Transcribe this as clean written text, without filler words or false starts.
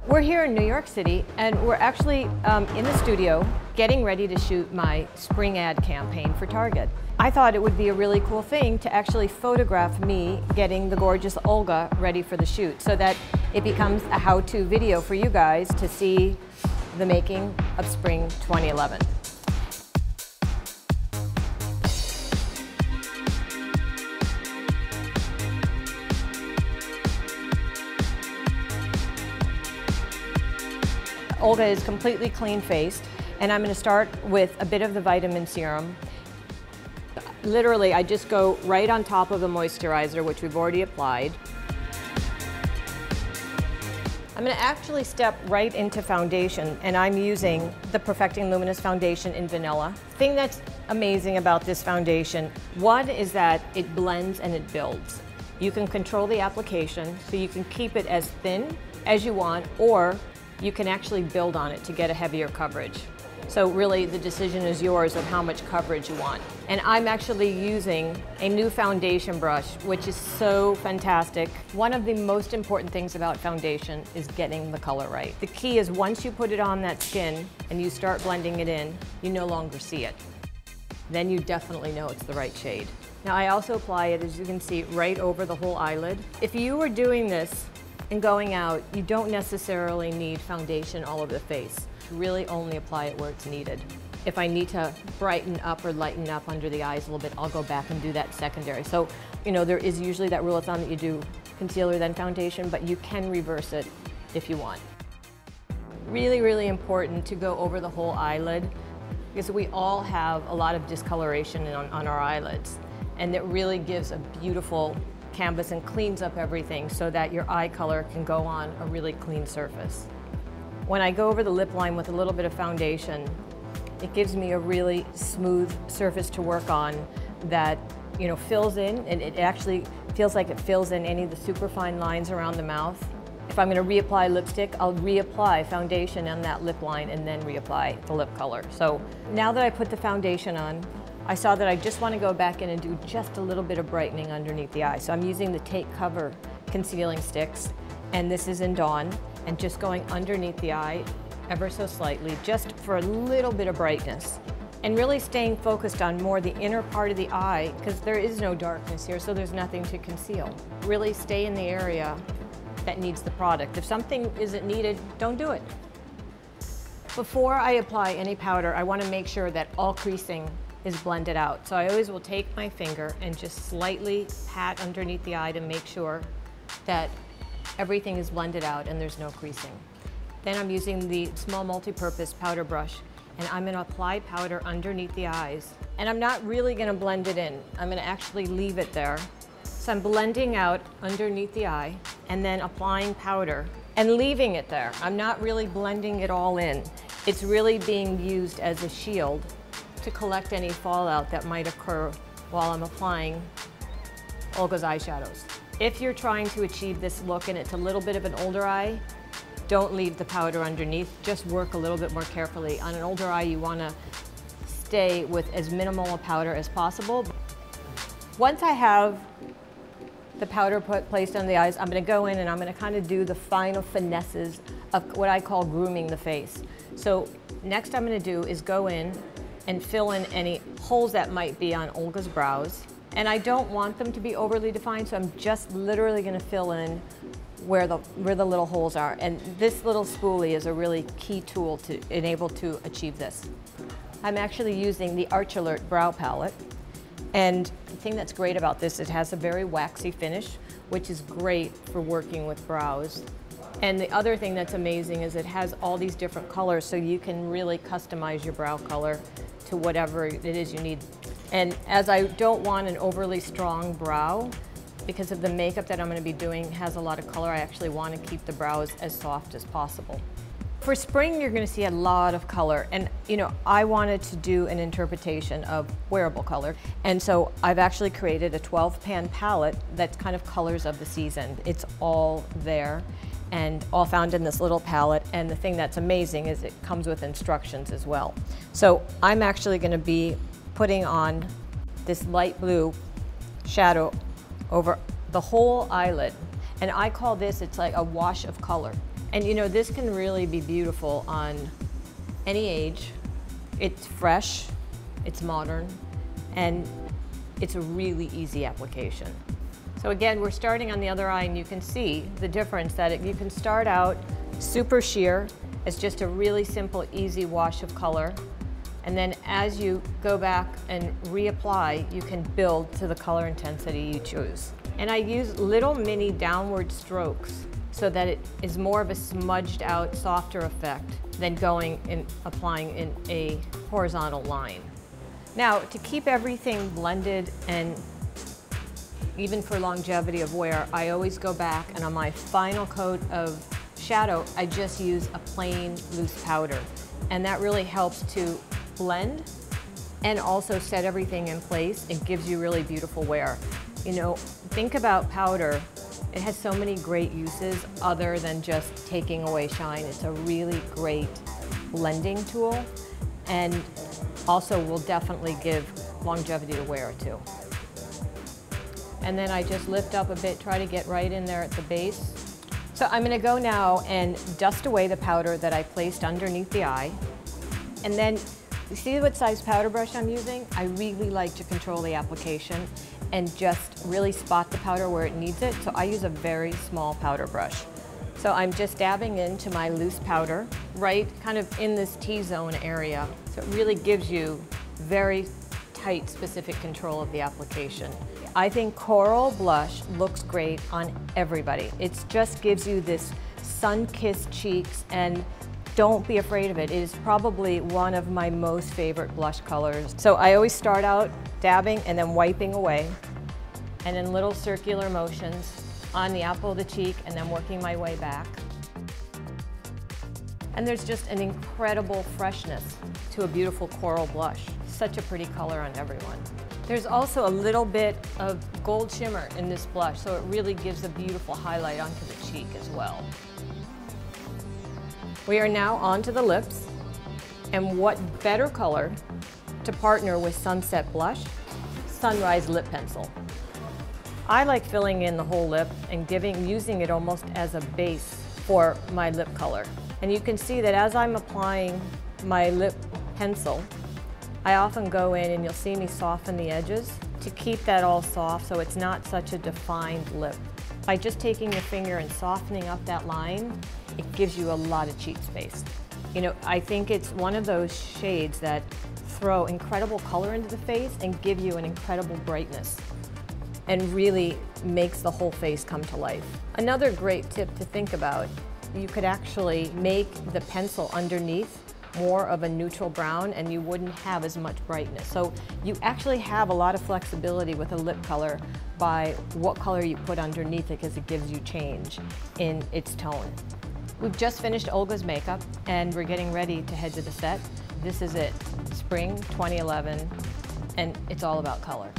We're here in New York City, and we're actually in the studio getting ready to shoot my spring ad campaign for Target. I thought it would be a really cool thing to actually photograph me getting the gorgeous Olga ready for the shoot so that it becomes a how-to video for you guys to see the making of spring 2011. Olga is completely clean-faced, and I'm going to start with a bit of the vitamin serum. Literally, I just go right on top of the moisturizer, which we've already applied. I'm going to actually step right into foundation, and I'm using the Perfecting Luminous foundation in Vanilla. The thing that's amazing about this foundation, one is that it blends and it builds. You can control the application, so you can keep it as thin as you want, or you can actually build on it to get a heavier coverage. So really the decision is yours of how much coverage you want. And I'm actually using a new foundation brush, which is so fantastic. One of the most important things about foundation is getting the color right. The key is once you put it on that skin and you start blending it in, you no longer see it. Then you definitely know it's the right shade. Now I also apply it, as you can see, right over the whole eyelid. If you were doing this and going out, you don't necessarily need foundation all over the face. Really only apply it where it's needed. If I need to brighten up or lighten up under the eyes a little bit, I'll go back and do that secondary. So, you know, there is usually that rule of thumb that you do concealer then foundation, but you can reverse it if you want. Really, really important to go over the whole eyelid because we all have a lot of discoloration on our eyelids, and it really gives a beautiful canvas and cleans up everything so that your eye color can go on a really clean surface. When I go over the lip line with a little bit of foundation, it gives me a really smooth surface to work on that, you know, fills in, and it actually feels like it fills in any of the super fine lines around the mouth. If I'm going to reapply lipstick, I'll reapply foundation on that lip line and then reapply the lip color. So now that I put the foundation on, I saw that I just want to go back in and do just a little bit of brightening underneath the eye. So I'm using the Take Cover concealing sticks, and this is in Dawn, and just going underneath the eye ever so slightly, just for a little bit of brightness. And really staying focused on more the inner part of the eye, because there is no darkness here, so there's nothing to conceal. Really stay in the area that needs the product. If something isn't needed, don't do it. Before I apply any powder, I want to make sure that all creasing is blended out. So I always will take my finger and just slightly pat underneath the eye to make sure that everything is blended out and there's no creasing. Then I'm using the small multi-purpose powder brush, and I'm going to apply powder underneath the eyes. And I'm not really going to blend it in. I'm going to actually leave it there. So I'm blending out underneath the eye and then applying powder and leaving it there. I'm not really blending it all in. It's really being used as a shield to collect any fallout that might occur while I'm applying Olga's eyeshadows. If you're trying to achieve this look and it's a little bit of an older eye, don't leave the powder underneath, just work a little bit more carefully. On an older eye, you want to stay with as minimal a powder as possible. Once I have the powder placed on the eyes, I'm going to go in and I'm going to kind of do the final finesses of what I call grooming the face. So next I'm going to do is go in and fill in any holes that might be on Olga's brows. And I don't want them to be overly defined, so I'm just literally going to fill in where the little holes are. And this little spoolie is a really key tool to enable to achieve this. I'm actually using the Arch Alert Brow Palette. And the thing that's great about this, it has a very waxy finish, which is great for working with brows. And the other thing that's amazing is it has all these different colors, so you can really customize your brow color to whatever it is you need. And as I don't want an overly strong brow, because of the makeup that I'm going to be doing has a lot of color, I actually want to keep the brows as soft as possible. For spring, you're going to see a lot of color, and you know, I wanted to do an interpretation of wearable color, and so I've actually created a 12-pan palette that's kind of colors of the season. It's all there and all found in this little palette, and the thing that's amazing is it comes with instructions as well. So I'm actually going to be putting on this light blue shadow over the whole eyelid. And I call this, it's like a wash of color. And you know, this can really be beautiful on any age. It's fresh, it's modern, and it's a really easy application. So again, we're starting on the other eye, and you can see the difference that you can start out super sheer as just a really simple, easy wash of color. And then as you go back and reapply, you can build to the color intensity you choose. And I use little mini downward strokes so that it is more of a smudged out, softer effect than going and applying in a horizontal line. Now, to keep everything blended and even for longevity of wear, I always go back and on my final coat of shadow, I just use a plain loose powder. And that really helps to blend and also set everything in place. It gives you really beautiful wear. You know, think about powder. It has so many great uses other than just taking away shine. It's a really great blending tool and also will definitely give longevity to wear too. And then I just lift up a bit, try to get right in there at the base. So I'm gonna go now and dust away the powder that I placed underneath the eye. And then, you see what size powder brush I'm using? I really like to control the application and just really spot the powder where it needs it. So I use a very small powder brush. So I'm just dabbing into my loose powder, right kind of in this T-zone area. So it really gives you very tight, specific control of the application. I think coral blush looks great on everybody. It just gives you this sun-kissed cheeks, and don't be afraid of it. It is probably one of my most favorite blush colors. So I always start out dabbing and then wiping away, and in little circular motions on the apple of the cheek, and then working my way back. And there's just an incredible freshness to a beautiful coral blush. Such a pretty color on everyone. There's also a little bit of gold shimmer in this blush, so it really gives a beautiful highlight onto the cheek as well. We are now onto the lips, and what better color to partner with Sunset Blush, Sunrise Lip Pencil. I like filling in the whole lip and using it almost as a base for my lip color. And you can see that as I'm applying my lip pencil, I often go in and you'll see me soften the edges to keep that all soft so it's not such a defined lip. By just taking your finger and softening up that line, it gives you a lot of cheek space. You know, I think it's one of those shades that throw incredible color into the face and give you an incredible brightness and really makes the whole face come to life. Another great tip to think about, you could actually make the pencil underneath more of a neutral brown and you wouldn't have as much brightness. So you actually have a lot of flexibility with a lip color by what color you put underneath it, because it gives you change in its tone. We've just finished Olga's makeup and we're getting ready to head to the set. This is it, spring 2011, and it's all about color.